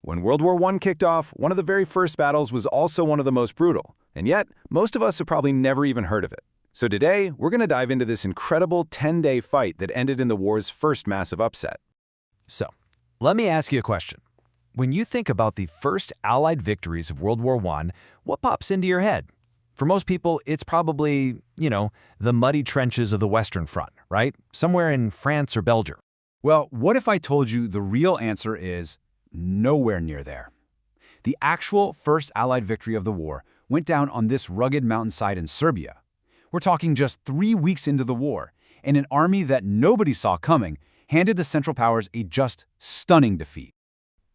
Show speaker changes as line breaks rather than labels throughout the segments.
When World War I kicked off, one of the very first battles was also one of the most brutal, and yet most of us have probably never even heard of it. So today, we're going to dive into this incredible 10-day fight that ended in the war's first massive upset.
So, let me ask you a question. When you think about the first Allied victories of World War I, what pops into your head? For most people, it's probably, the muddy trenches of the Western Front, right? Somewhere in France or Belgium.
Well, what if I told you the real answer is nowhere near there? The actual first Allied victory of the war went down on this rugged mountainside in Serbia. We're talking just 3 weeks into the war, and an army that nobody saw coming handed the Central Powers a just stunning defeat.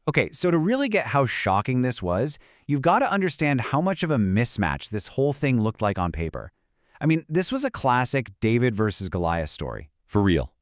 Okay, so to really get how shocking this was, you've got to understand how much of a mismatch this whole thing looked like on paper. I mean, this was a classic David versus Goliath story. For real.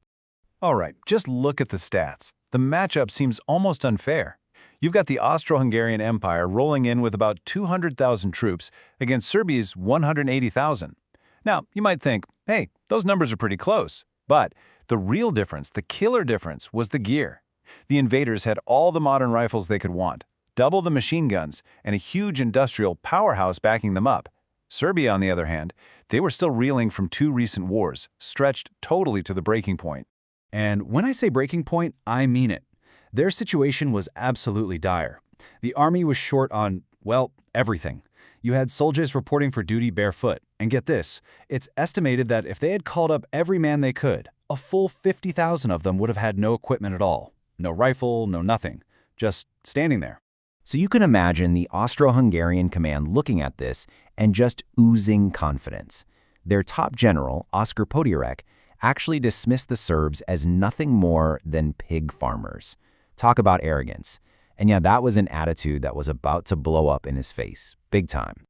All right, just look at the stats. The matchup seems almost unfair. You've got the Austro-Hungarian Empire rolling in with about 200,000 troops against Serbia's 180,000. Now, you might think, hey, those numbers are pretty close. But the real difference, the killer difference, was the gear. The invaders had all the modern rifles they could want, double the machine guns, and a huge industrial powerhouse backing them up. Serbia, on the other hand, they were still reeling from 2 recent wars, stretched totally to the breaking point.
And when I say breaking point, I mean it. Their situation was absolutely dire. The army was short on, well, everything. You had soldiers reporting for duty barefoot. And get this, it's estimated that if they had called up every man they could, a full 50,000 of them would have had no equipment at all. No rifle, no nothing. Just standing there.
So you can imagine the Austro-Hungarian command looking at this and just oozing confidence. Their top general, Oskar Podierek, actually dismissed the Serbs as nothing more than pig farmers. Talk about arrogance. And yeah, that was an attitude that was about to blow up in his face, big time.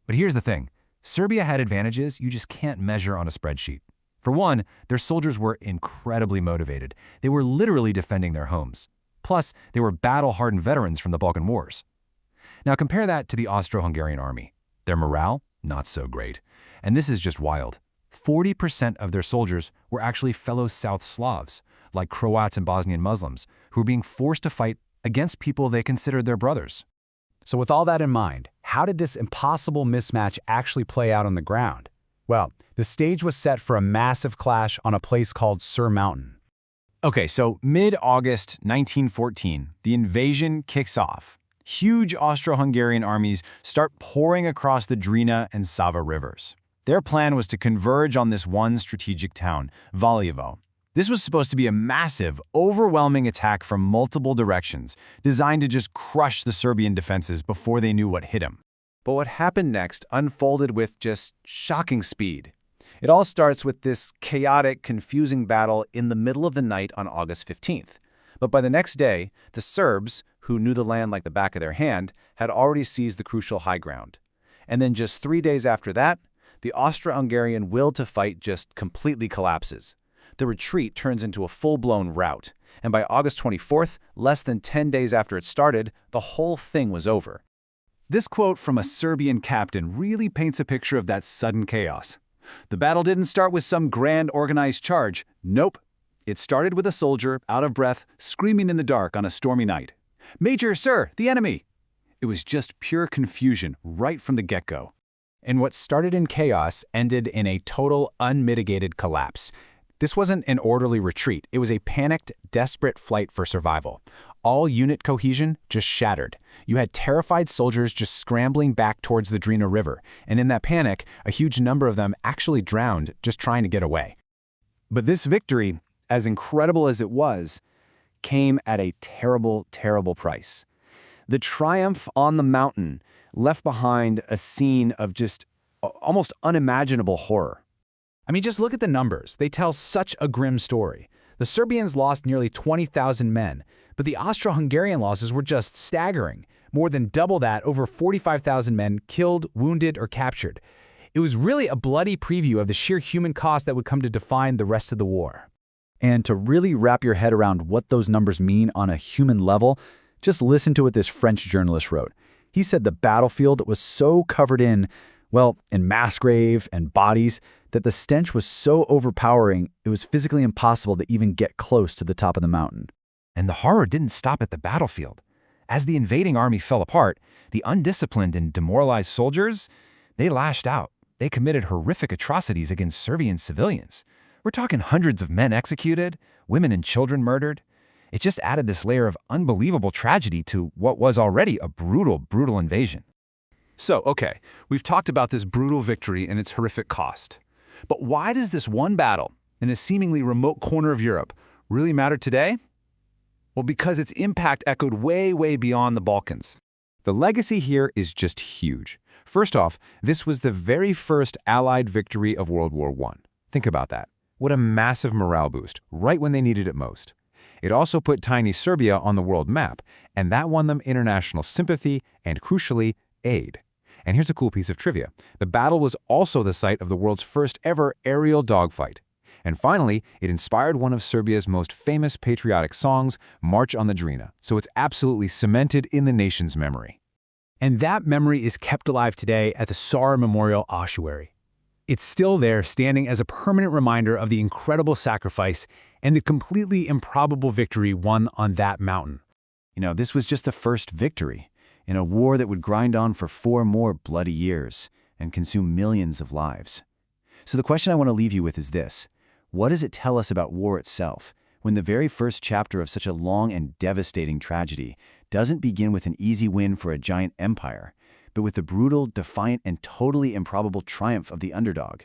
But here's the thing. Serbia had advantages you just can't measure on a spreadsheet. For one, their soldiers were incredibly motivated. They were literally defending their homes. Plus, they were battle-hardened veterans from the Balkan Wars. Now compare that to the Austro-Hungarian army. Their morale, not so great. And this is just wild. 40% of their soldiers were actually fellow South Slavs, like Croats and Bosnian Muslims, who were being forced to fight against people they considered their brothers.
So with all that in mind, how did this impossible mismatch actually play out on the ground? Well, the stage was set for a massive clash on a place called Cer Mountain.
Okay, so mid-August 1914, the invasion kicks off. Huge Austro-Hungarian armies start pouring across the Drina and Sava rivers. Their plan was to converge on this one strategic town, Valjevo. This was supposed to be a massive, overwhelming attack from multiple directions, designed to just crush the Serbian defenses before they knew what hit them.
But what happened next unfolded with just shocking speed. It all starts with this chaotic, confusing battle in the middle of the night on August 15th. But by the next day, the Serbs, who knew the land like the back of their hand, had already seized the crucial high ground. And then just 3 days after that, the Austro-Hungarian will to fight just completely collapses. The retreat turns into a full-blown rout. And by August 24th, less than 10 days after it started, the whole thing was over. This quote from a Serbian captain really paints a picture of that sudden chaos. The battle didn't start with some grand organized charge. Nope. It started with a soldier, out of breath, screaming in the dark on a stormy night. "Major, sir, the enemy!" It was just pure confusion right from the get-go. And what started in chaos ended in a total, unmitigated collapse. This wasn't an orderly retreat. It was a panicked, desperate flight for survival. All unit cohesion just shattered. You had terrified soldiers just scrambling back towards the Drina River, and in that panic, a huge number of them actually drowned just trying to get away. But this victory, as incredible as it was, came at a terrible, terrible price. The triumph on the mountain left behind a scene of just almost unimaginable horror. I mean, just look at the numbers. They tell such a grim story. The Serbians lost nearly 20,000 men, but the Austro-Hungarian losses were just staggering. More than double that, over 45,000 men killed, wounded, or captured. It was really a bloody preview of the sheer human cost that would come to define the rest of the war. And to really wrap your head around what those numbers mean on a human level, just listen to what this French journalist wrote. He said the battlefield was so covered in mass grave and bodies, that the stench was so overpowering it was physically impossible to even get close to the top of the mountain.
And the horror didn't stop at the battlefield. As the invading army fell apart, the undisciplined and demoralized soldiers, they lashed out. They committed horrific atrocities against Serbian civilians. We're talking hundreds of men executed, women and children murdered. It just added this layer of unbelievable tragedy to what was already a brutal invasion.
So, okay, we've talked about this brutal victory and its horrific cost. But why does this one battle in a seemingly remote corner of Europe really matter today? Well, because its impact echoed way beyond the Balkans.
The legacy here is just huge. First off, this was the very first Allied victory of World War I. Think about that. What a massive morale boost, right when they needed it most. It also put tiny Serbia on the world map, and that won them international sympathy and, crucially, aid. And here's a cool piece of trivia. The battle was also the site of the world's first ever aerial dogfight. And finally, it inspired one of Serbia's most famous patriotic songs, March on the Drina, so it's absolutely cemented in the nation's memory.
And that memory is kept alive today at the Cer Memorial Ossuary. It's still there, standing as a permanent reminder of the incredible sacrifice and the completely improbable victory won on that mountain.
You know, this was just the first victory in a war that would grind on for 4 more bloody years and consume millions of lives. So the question I want to leave you with is this. What does it tell us about war itself when the very first chapter of such a long and devastating tragedy doesn't begin with an easy win for a giant empire, but with the brutal, defiant, and totally improbable triumph of the underdog?